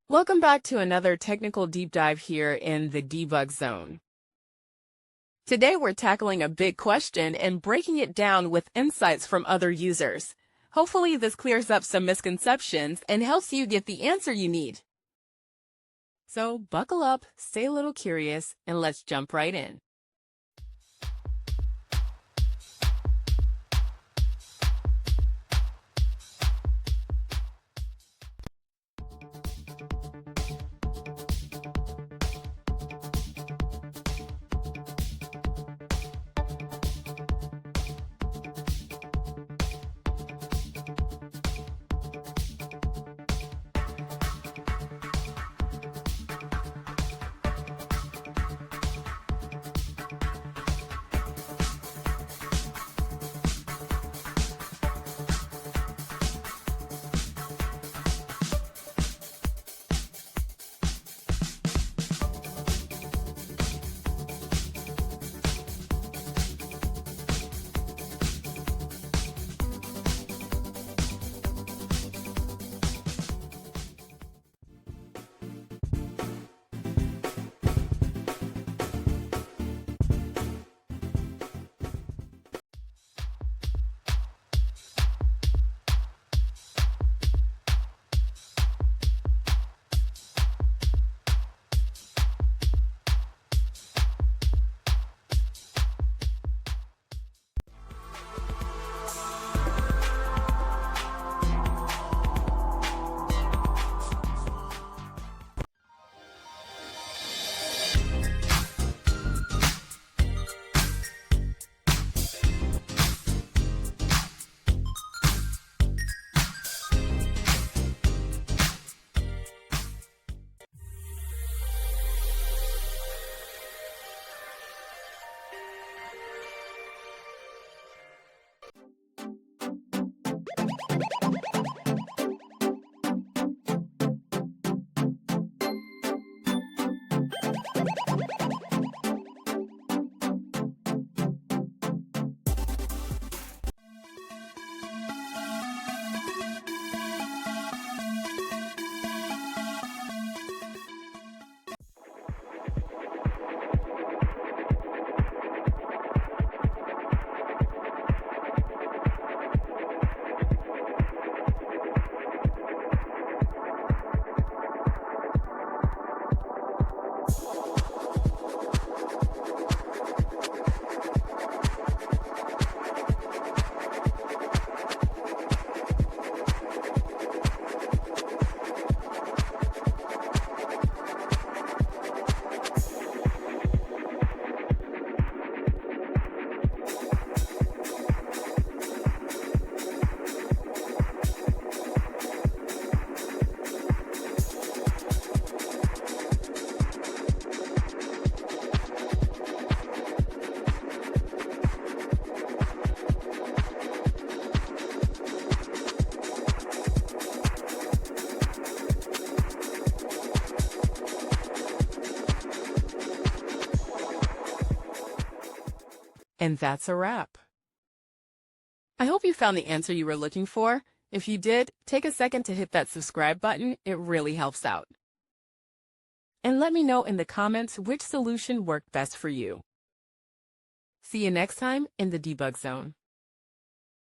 Welcome back to another technical deep dive here in the Debug Zone. Today we're tackling a big question and breaking it down with insights from other users. Hopefully this clears up some misconceptions and helps you get the answer you need. So buckle up, stay a little curious, and let's jump right in. And that's a wrap. I hope you found the answer you were looking for. If you did, take a second to hit that subscribe button. It really helps out. And let me know in the comments which solution worked best for you. See you next time in the Debug Zone.